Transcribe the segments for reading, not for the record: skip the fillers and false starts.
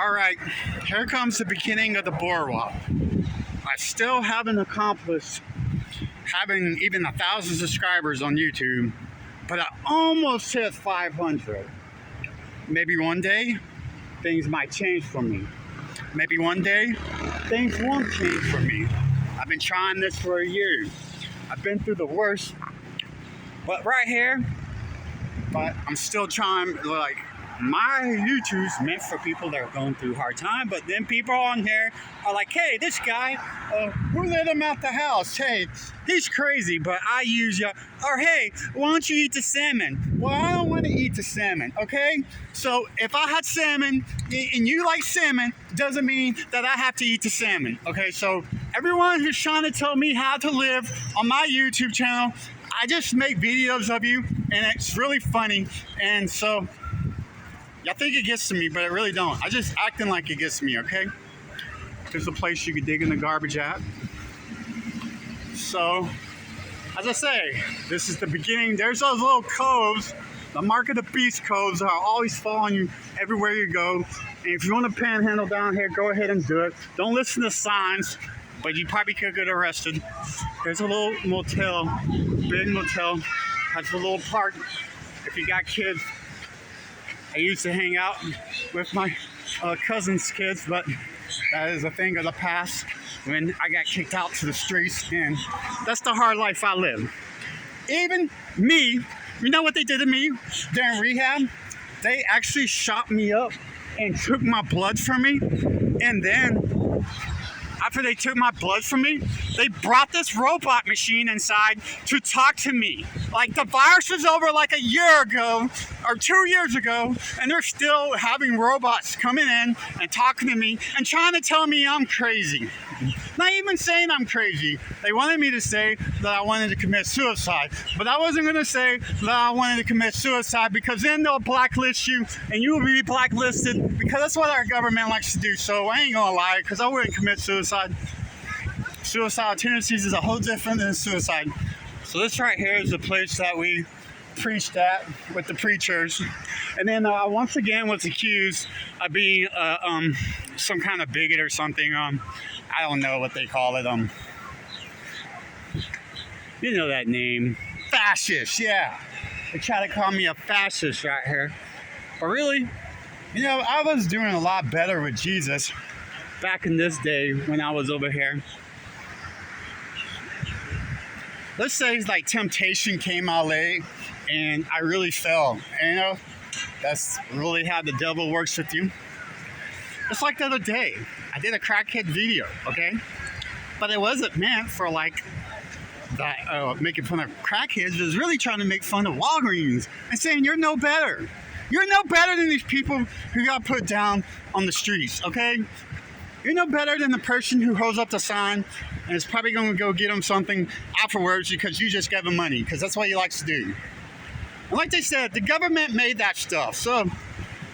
All right, here comes the beginning of the boardwalk. I still haven't accomplished having even 1,000 subscribers on YouTube, but I almost hit 500. Maybe one day, things might change for me. Maybe one day, things won't change for me. I've been trying this for a year. I've been through the worst, but right here, but I'm still trying, like, my YouTube's meant for people that are going through hard time, but then people on here are like, hey, this guy, who let him out the house? Hey, he's crazy, but I use you. Or hey, why don't you eat the salmon? Well, I don't want to eat the salmon, okay? So if I had salmon and you like salmon, doesn't mean that I have to eat the salmon, okay? So everyone who's trying to tell me how to live on my YouTube channel, I just make videos of you, and it's really funny, and so I think it gets to me, but it really don't. I just acting like it gets to me, okay? There's a place you can dig in the garbage at. So, as I say, this is the beginning. There's those little coves. The Mark of the Beast coves are always following you everywhere you go. And if you want to panhandle down here, go ahead and do it. Don't listen to signs, but you probably could get arrested. There's a little motel, big motel. Has a little park if you got kids. I used to hang out with my cousin's kids, but that is a thing of the past when I got kicked out to the streets, and that's the hard life I live. Even me, you know what they did to me during rehab? They actually shot me up and took my blood from me, and then after they took my blood from me, they brought this robot machine inside to talk to me. Like the virus was over like a year ago or 2 years ago, and they're still having robots coming in and talking to me and trying to tell me I'm crazy. Not even saying I'm crazy. They wanted me to say that I wanted to commit suicide, but I wasn't going to say that I wanted to commit suicide because then they'll blacklist you and you will be blacklisted because that's what our government likes to do. So I ain't going to lie, because I wouldn't commit suicide. Suicidal tendencies is a whole different than suicide. So this right here is the place that we preached at with the preachers, and then I once again was accused of being some kind of bigot or something. I don't know what they call it. You know that name, fascist. Yeah, they try to call me a fascist right here, but really, you know, I was doing a lot better with Jesus back in this day when I was over here. Let's say like temptation came my way and I really fell. And, you know, that's really how the devil works with you. It's like the other day, I did a crackhead video, okay? But it wasn't meant for like that, making fun of crackheads. It was really trying to make fun of Walgreens and saying you're no better. You're no better than these people who got put down on the streets, okay? You're no better than the person who holds up the sign and is probably going to go get him something afterwards because you just gave him money, because that's what he likes to do. And like they said, the government made that stuff. So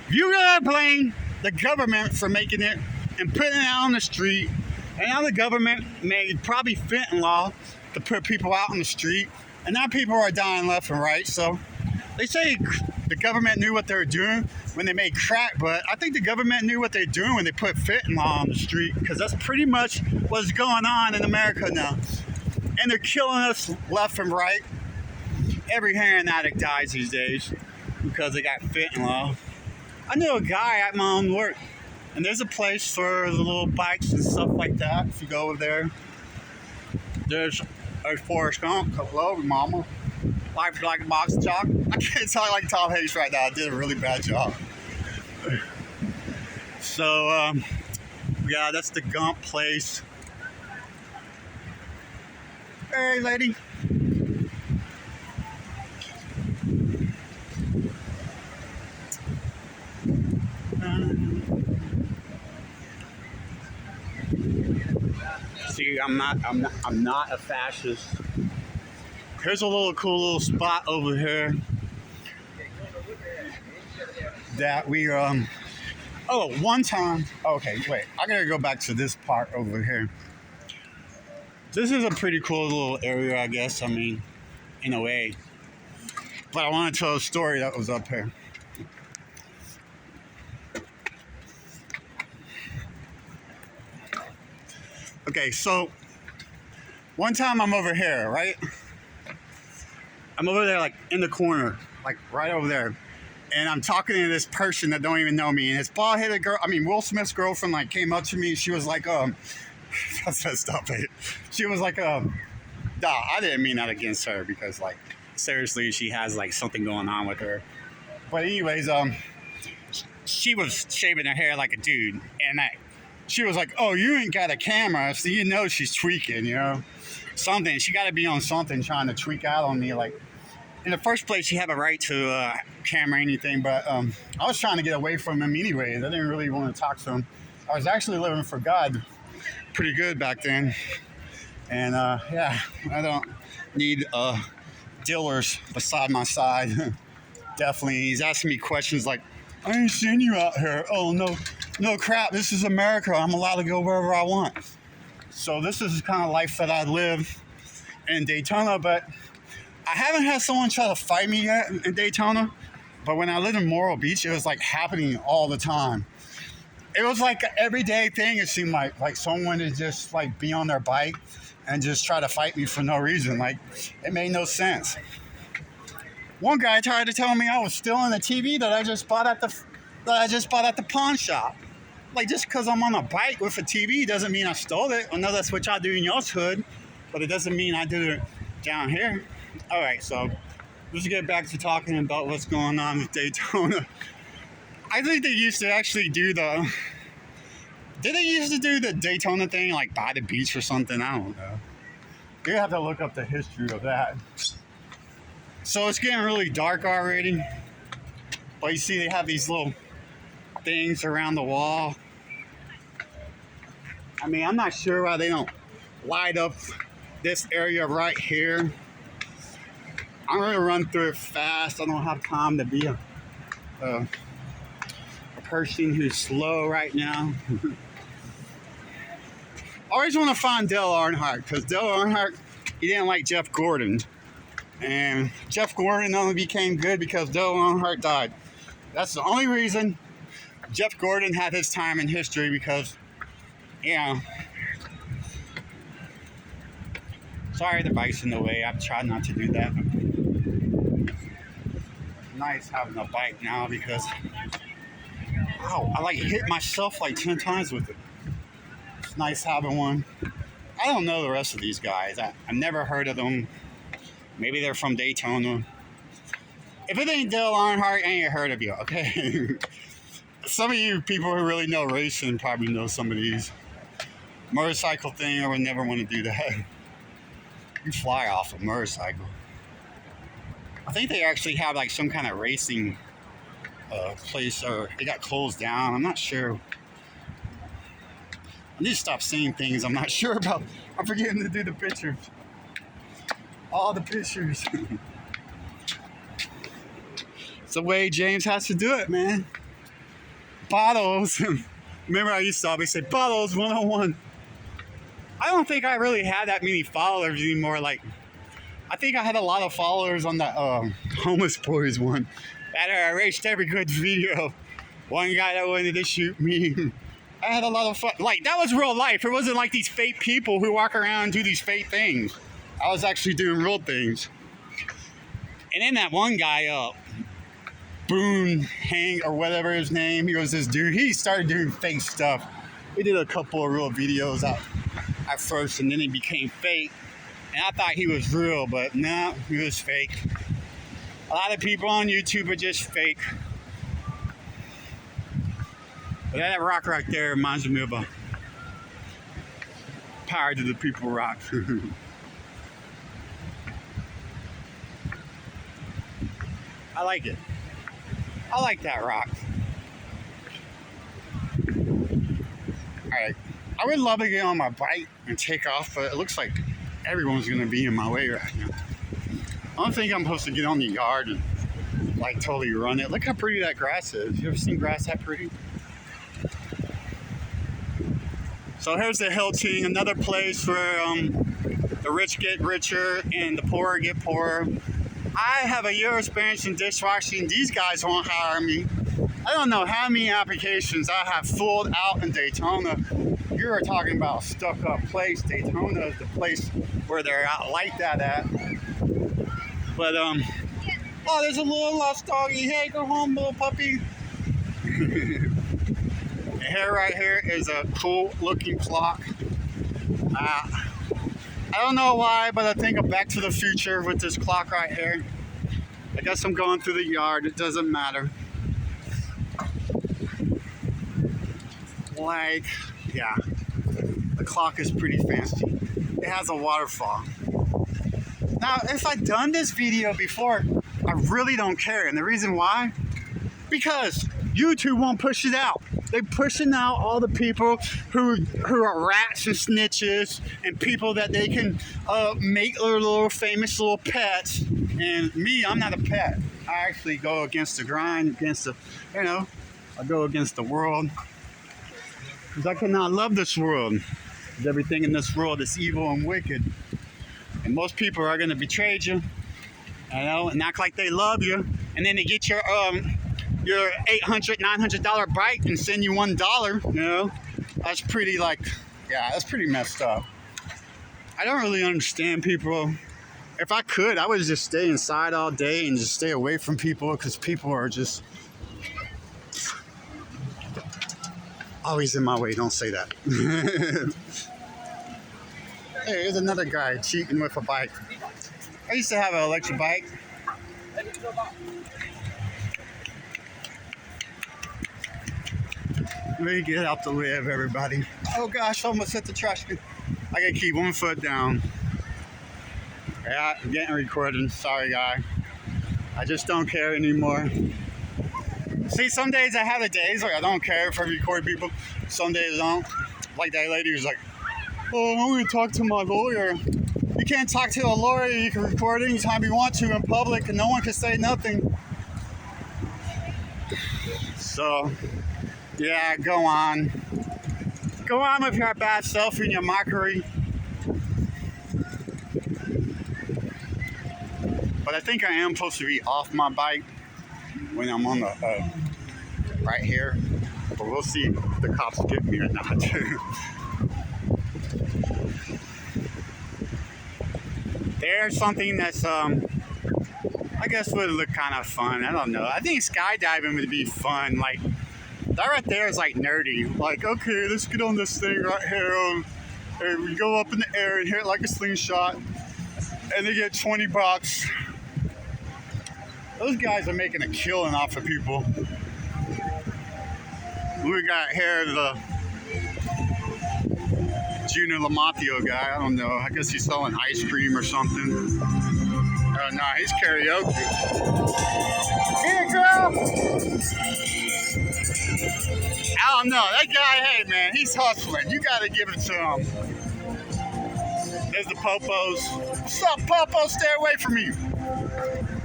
if you're going to blame the government for making it and putting it out on the street, and now the government made probably fentanyl to put people out on the street, and now people are dying left and right. So they say the government knew what they were doing when they made crack, but I think the government knew what they're doing when they put fentanyl on the street, because that's pretty much what's going on in America now. And they're killing us left and right. Every heroin addict dies these days because they got fentanyl. I knew a guy at my own work, and there's a place for the little bikes and stuff like that. If you go over there's Forrest Gump. Hello, mama. Life like a box of chocolate. I can't talk like Tom Hanks right now. I did a really bad job. So, yeah, that's the Gump place. Hey, lady. See, I'm not a fascist. Here's a cool little spot over here that we one time. Okay, wait. I gotta go back to this part over here. This is a pretty cool little area, I guess. I mean, in a way. But I want to tell a story that was up here. Okay, so one time I'm over here, right? I'm over there, like in the corner, like right over there, and I'm talking to this person that don't even know me, and this bald-headed girl, I mean Will Smith's girlfriend, like came up to me, and she was like, that's messed up. She was like, nah, I didn't mean that against her because, like, seriously, she has like something going on with her. But anyways, she was shaving her hair like a dude, and she was like, "Oh, you ain't got a camera, so you know she's tweaking, you know, something. She got to be on something trying to tweak out on me. Like, in the first place, she had a right to camera anything, but I was trying to get away from him anyways. I didn't really want to talk to him. I was actually living for God pretty good back then, and yeah, I don't need dealers beside my side. Definitely, he's asking me questions like, "I ain't seen you out here." Oh no crap! This is America. I'm allowed to go wherever I want. So this is the kind of life that I live in Daytona, but I haven't had someone try to fight me yet in Daytona. But when I lived in Morro Beach, it was like happening all the time. It was like an everyday thing. It seemed like someone would just like be on their bike and just try to fight me for no reason. Like, it made no sense. One guy tried to tell me I was stealing a TV that I just bought at the pawn shop. Like, just because I'm on a bike with a TV doesn't mean I stole it. I know that's what y'all do in y'all's hood, but it doesn't mean I do it down here. All right, so let's get back to talking about what's going on with Daytona. I think they used to actually do the Daytona thing, like by the beach or something? I don't know. You have to look up the history of that. So it's getting really dark already. But you see they have these little things around the wall. I mean, I'm not sure why they don't light up this area right here. I'm going to run through it fast. I don't have time to be a person who's slow right now. I always want to find Dale Earnhardt, because Dale Earnhardt, he didn't like Jeff Gordon. And Jeff Gordon only became good because Dale Earnhardt died. That's the only reason Jeff Gordon had his time in history, because, you know, sorry the bike's in the way. I've tried not to do that. It's nice having a bike now because, wow, I like hit myself like 10 times with it. It's nice having one. I don't know the rest of these guys. I've never heard of them. Maybe they're from Daytona. If it ain't Dale Earnhardt, I ain't heard of you, okay? Some of you people who really know racing probably know some of these. Motorcycle thing, I would never want to do that. You fly off a motorcycle. I think they actually have like some kind of racing place, or it got closed down. I'm not sure. I need to stop saying things I'm not sure about. I'm forgetting to do the pictures. All the pictures. It's the way James has to do it, man. Bottles. Remember I used to always say, Bottles 101. I don't think I really had that many followers anymore. Like, I think I had a lot of followers on that Homeless Boys one. That erased every good video. One guy that wanted to shoot me. I had a lot of fun. Like, that was real life. It wasn't like these fake people who walk around and do these fake things. I was actually doing real things. And then that one guy, Boone Hang or whatever his name, he was this dude. He started doing fake stuff. He did a couple of real videos at first, and then he became fake. And I thought he was real, but no, he was fake. A lot of people on YouTube are just fake. But that rock right there reminds me of a Power to the People rock. I like it. I like that rock. Alright. I would love to get on my bike and take off, but it looks like everyone's going to be in my way right now. I don't think I'm supposed to get on the yard and like totally run it. Look how pretty that grass is. You ever seen grass that pretty? So here's the Hilton, another place where the rich get richer and the poor get poorer. I have a year experience in dishwashing. These guys won't hire me. I don't know how many applications I have filled out in Daytona, you're talking about a stuck-up place. Daytona is the place where they're out like that at. But oh, there's a little lost doggy. Hey, go home, little puppy. Here, right here is a cool-looking clock. I don't know why, but I think of Back to the Future with this clock right here. I guess I'm going through the yard. It doesn't matter. Like, yeah, the clock is pretty fancy. It has a waterfall. Now, if I've done this video before, I really don't care. And the reason why? Because YouTube won't push it out. They're pushing out all the people who are rats and snitches and people that they can make little famous little pets. And me, I'm not a pet. I actually go against the grind, against the, I go against the world. Because I cannot love this world. Because everything in this world is evil and wicked. And most people are going to betray you, and act like they love you. And then they get your $800, $900 bike and send you $1, That's pretty that's pretty messed up. I don't really understand people. If I could, I would just stay inside all day and just stay away from people because people are just always in my way. Don't say that. Hey, there's another guy cheating with a bike. I used to have an electric bike. Let me get out to live, everybody. Oh gosh, almost hit the trash can. I gotta keep one foot down. Yeah, I'm getting recorded. Sorry, guy. I just don't care anymore. See, some days I have the days where I don't care if I record people. Some days I don't. Like that lady who's like, oh, I'm going to talk to my lawyer. You can't talk to a lawyer. You can record anytime you want to in public, and no one can say nothing. So, yeah, go on. Go on with your bad self and your mockery. But I think I am supposed to be off my bike when I'm on the right here. But we'll see if the cops get me or not. There's something that's, I guess would look kind of fun. I don't know. I think skydiving would be fun. Like, that right there is like nerdy. Like, okay, let's get on this thing right here. And we go up in the air and hit it like a slingshot. And they get 20 bucks. Those guys are making a killing off of people. We got here the Junior Lamatio guy. I don't know. I guess he's selling ice cream or something. No, he's karaoke. Here, girl! I don't know. That guy, hey, man, he's hustling. You got to give it to him. There's the popos. What's up, popo? Stay away from me.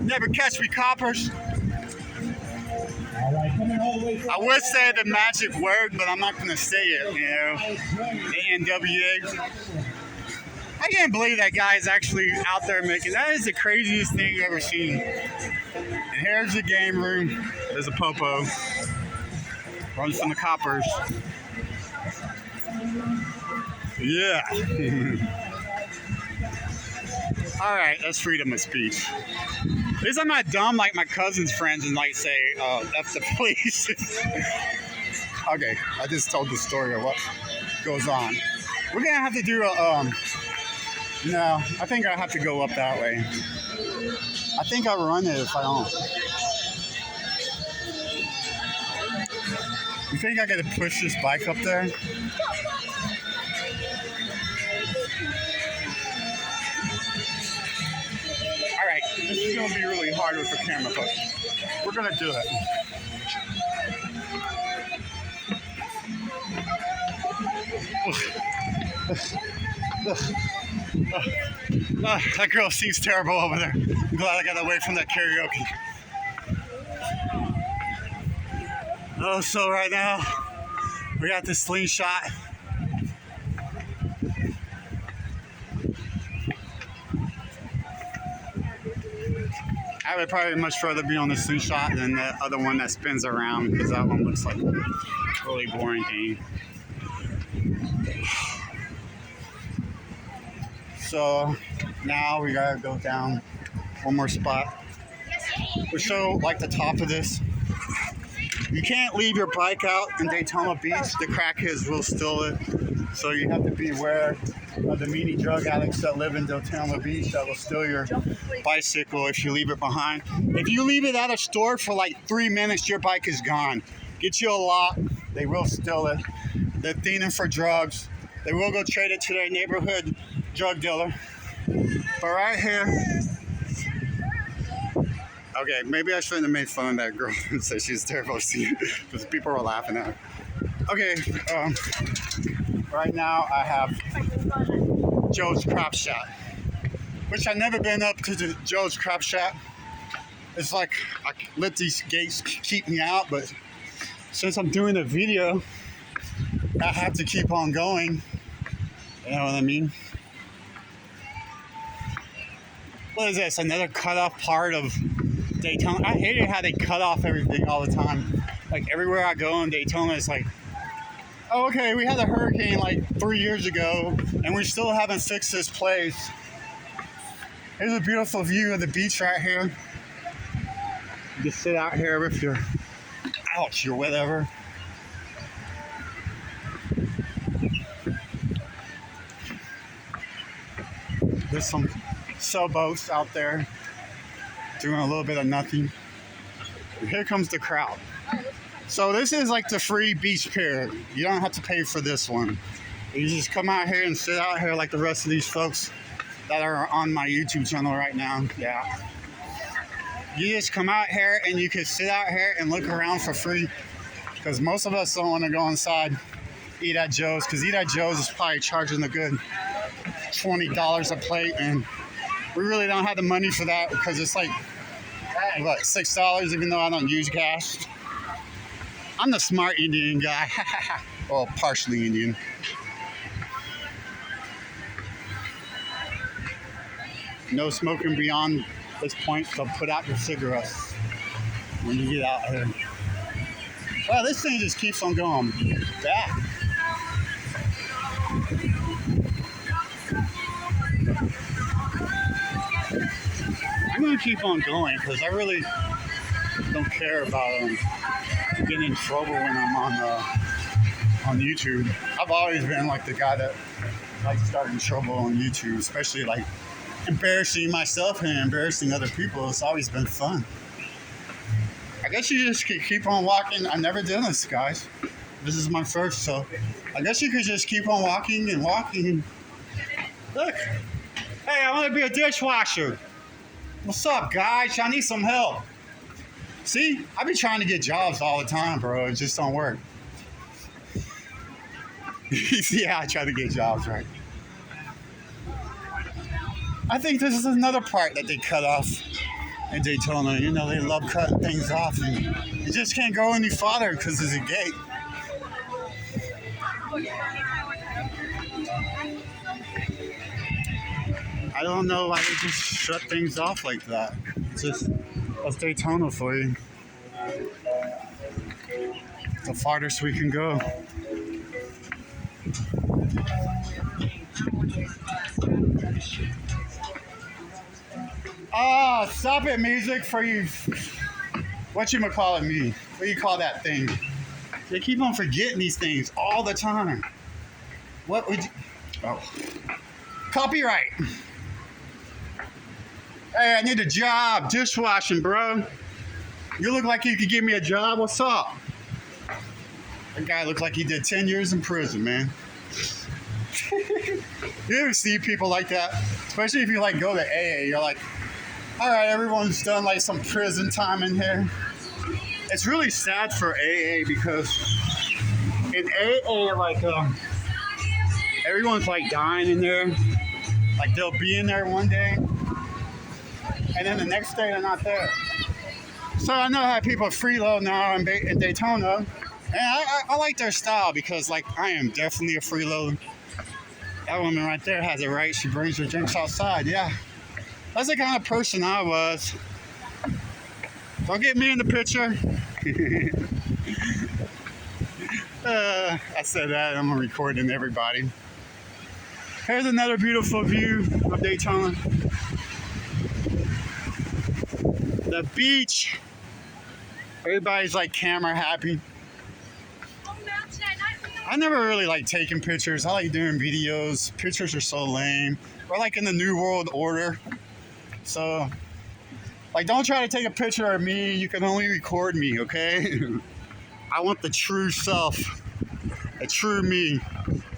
Never catch me, coppers. I would say the magic word, but I'm not going to say it, The NWA. I can't believe that guy is actually out there making... That is the craziest thing I've ever seen. And here's the game room. There's a popo. Runs from the coppers. Yeah. All right, that's freedom of speech. At least I'm not dumb like my cousin's friends and say, F the police. Okay, I just told the story of what goes on. We're gonna have to do a, no, I think I have to go up that way. I think I'll run it if I don't. You think I gotta push this bike up there? Alright, this is gonna be really hard with the camera, but we're gonna do it. That girl seems terrible over there. I'm glad I got away from that karaoke. Oh, so right now, we got this slingshot. I would probably much rather be on the slingshot than the other one that spins around, because that one looks like a really boring game. So now we gotta go down one more spot. We'll show like the top of this. You can't leave your bike out in Daytona Beach. The crackheads will steal it. So you have to be aware of the meanie drug addicts that live in Daytona Beach that will steal your bicycle if you leave it behind. If you leave it at a store for like 3 minutes, your bike is gone. Get you a lock. They will steal it. They're thieving for drugs. They will go trade it to their neighborhood drug dealer. But right here, okay, maybe I shouldn't have made fun of that girl and said she's terrible because people were laughing at her. Okay, right now I have Joe's Crop Shop, which I've never been up to the Joe's Crop Shop. It's like I let these gates keep me out, but since I'm doing a video, I have to keep on going. You know what I mean? What is this? Another cut off part of Daytona? I hate it how they cut off everything all the time. Like everywhere I go in Daytona, it's like, oh, okay, we had a hurricane like 3 years ago, and we still haven't fixed this place. Here's a beautiful view of the beach right here. You just sit out here with your ouch or whatever. There's some sailboats out there doing a little bit of nothing. And here comes the crowd. So this is like the free beach pier. You don't have to pay for this one. You just come out here and sit out here like the rest of these folks that are on my YouTube channel right now. Yeah. You just come out here and you can sit out here and look around for free. Because most of us don't want to go inside, eat at Joe's. Because eat at Joe's is probably charging a good $20 a plate. And we really don't have the money for that because it's like, what, $6 even though I don't use cash. I'm the smart Indian guy. Well, partially Indian. No smoking beyond this point, so put out your cigarettes when you get out here. Well, this thing just keeps on going back. I'm going to keep on going because I really don't care about getting in trouble when I'm on YouTube. I've always been like the guy that likes starting trouble on YouTube, especially like embarrassing myself and embarrassing other people. It's always been fun. I guess you just could keep on walking. I've never done this, guys. This is my first, so I guess you could just keep on walking and walking. Look, hey, I want to be a dishwasher. What's up, guys? I need some help. See, I be trying to get jobs all the time, bro. It just don't work. Yeah, I try to get jobs, right? I think this is another part that they cut off in Daytona. You know, they love cutting things off, and you just can't go any farther because there's a gate. I don't know why they just shut things off like that. It's just, that's Daytona for you. The farthest we can go. Oh, stop it, music for you. Whatchamacallit me? What do you call that thing? They keep on forgetting these things all the time. What would you... Oh. Copyright. Hey, I need a job. Dishwashing, bro. You look like you could give me a job. What's up? That guy looks like he did 10 years in prison, man. You ever see people like that? Especially if you like go to AA, you're like, all right, everyone's done like some prison time in here. It's really sad for AA because in AA, like everyone's like dying in there. Like they'll be in there one day, and then the next day they're not there. So I know how people freeload now in Daytona, and I like their style because like I am definitely a freeload. That woman right there has it right. She brings her drinks outside. Yeah, that's the kind of person I was. Don't get me in the picture. I said that, I'm recording everybody. Here's another beautiful view of Daytona. The beach. Everybody's like camera happy. I never really like taking pictures. I like doing videos. Pictures are so lame. We're like in the New World Order. So, like, don't try to take a picture of me. You can only record me, okay? I want the true self. A true me.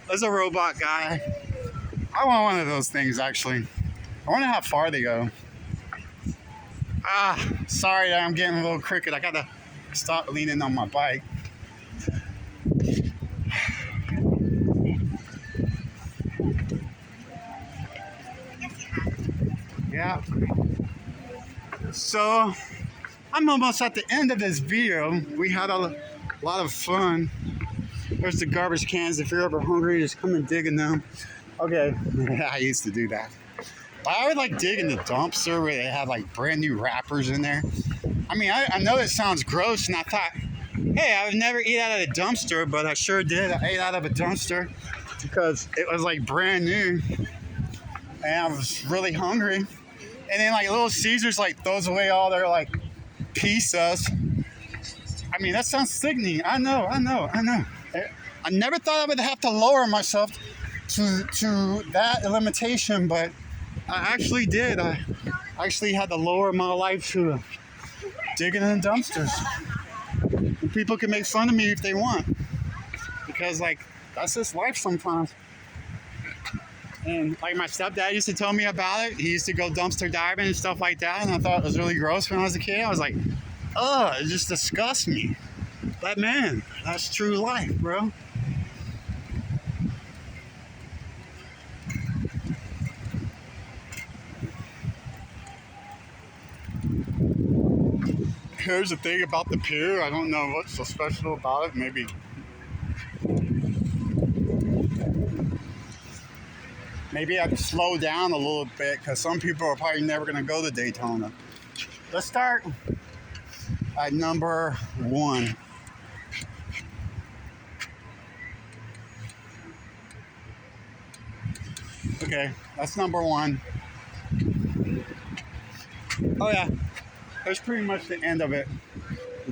There's a robot guy. I want one of those things, actually. I wonder how far they go. Sorry, I'm getting a little crooked. I gotta stop leaning on my bike. Yeah. So, I'm almost at the end of this video. We had a lot of fun. There's the garbage cans. If you're ever hungry, just come and dig in them. Okay, I used to do that. But I would like dig in the dumpster where they had like brand new wrappers in there. I mean, I know it sounds gross, and I thought, hey, I would never eat out of a dumpster, but I sure did. I ate out of a dumpster because it was like brand new, and I was really hungry. And then like Little Caesars like throws away all their like pizzas. I mean, that sounds sickening. I know. I never thought I would have to lower myself to that limitation, but I actually did. I actually had to lower my life to digging in dumpsters. And people can make fun of me if they want, because like that's just life sometimes. And like my stepdad used to tell me about it. He used to go dumpster diving and stuff like that, and I thought it was really gross when I was a kid. I was like, oh, it just disgusts me. But man, that's true life, bro. Here's the thing about the pier. I don't know what's so special about it. Maybe I could slow down a little bit, because some people are probably never going to go to Daytona. Let's start at number 1. Okay, that's number 1. Oh yeah, that's pretty much the end of it.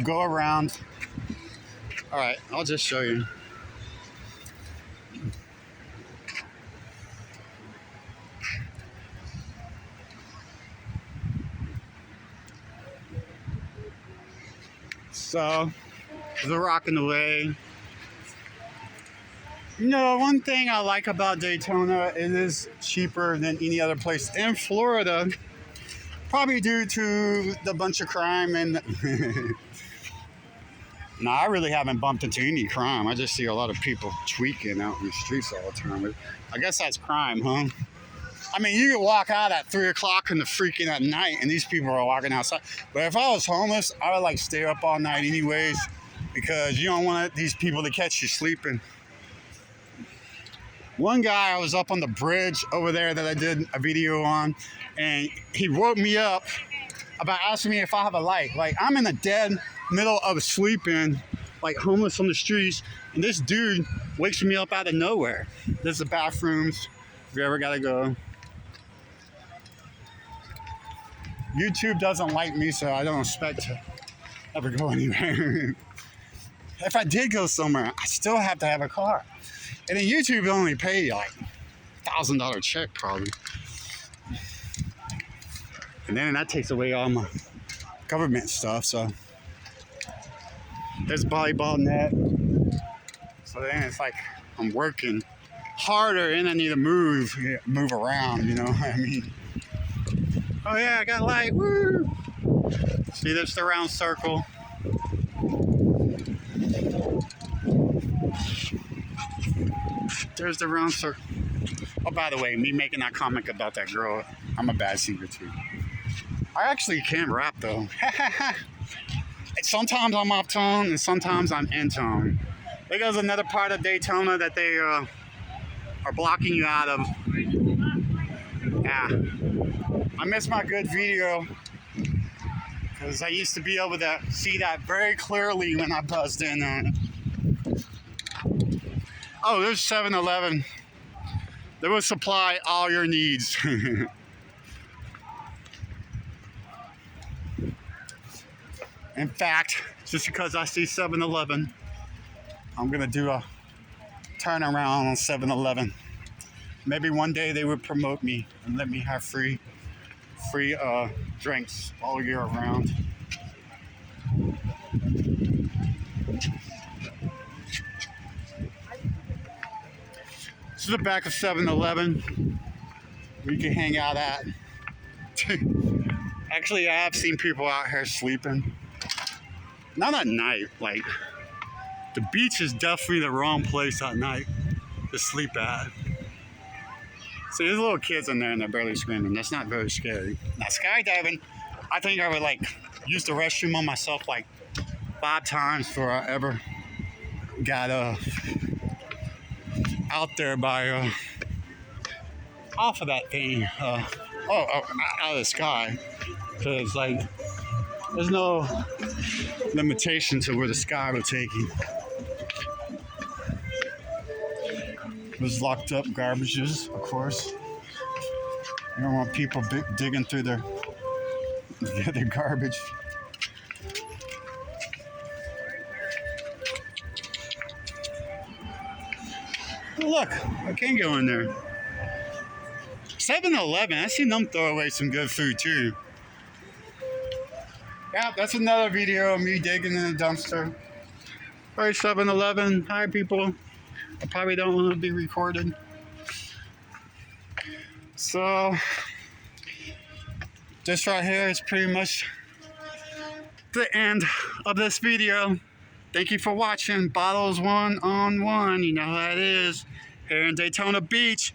Go around. All right, I'll just show you. So, there's a rock in the way. You know, one thing I like about Daytona, it is cheaper than any other place in Florida. Probably due to the bunch of crime and... No, I really haven't bumped into any crime. I just see a lot of people tweaking out in the streets all the time. I guess that's crime, huh? I mean, you can walk out at 3 o'clock in the freaking at night, and these people are walking outside. But if I was homeless, I would like stay up all night anyways, because you don't want these people to catch you sleeping. One guy, I was up on the bridge over there that I did a video on, and he woke me up about asking me if I have a light. Like, I'm in the dead middle of sleeping, like homeless on the streets, and this dude wakes me up out of nowhere. There's the bathrooms, if you ever gotta go. YouTube doesn't like me, so I don't expect to ever go anywhere. If I did go somewhere, I still have to have a car. And then YouTube will only pay you like $1,000 check probably. And then that takes away all my government stuff, so. There's a volleyball net. So then it's like I'm working harder and I need to move around, you know what I mean? Oh yeah, I got light, woo! See, there's the round circle. There's the round circle. Oh, by the way, me making that comment about that girl, I'm a bad singer too. I actually can't rap though. Sometimes I'm off tone and sometimes I'm in tone. There goes another part of Daytona that they are blocking you out of. Yeah. I missed my good video because I used to be able to see that very clearly when I buzzed in on it. Oh, there's 7-Eleven. They will supply all your needs. In fact, just because I see 7-Eleven, I'm gonna do a turnaround on 7-Eleven. Maybe one day they would promote me and let me have free drinks all year round. This is the back of 7-Eleven where you can hang out at. Actually, I have seen people out here sleeping. Not at night. Like, the beach is definitely the wrong place at night to sleep at. See, there's little kids in there and they're barely screaming. That's not very scary. Now, skydiving, I think I would like use the restroom on myself like 5 times before I ever got out there by off of that thing. Out of the sky. Because like there's no limitation to where the sky will take you. There's locked up garbages, of course. You don't want people digging through their garbage. Oh, look, I can go in there. 7-Eleven, I seen them throw away some good food too. Yeah, that's another video of me digging in a dumpster. All right, 7-Eleven, hi people. I probably don't want to be recorded. So, this right here is pretty much the end of this video. Thank you for watching. Bottles 1-on-1, you know how it is. Here in Daytona Beach,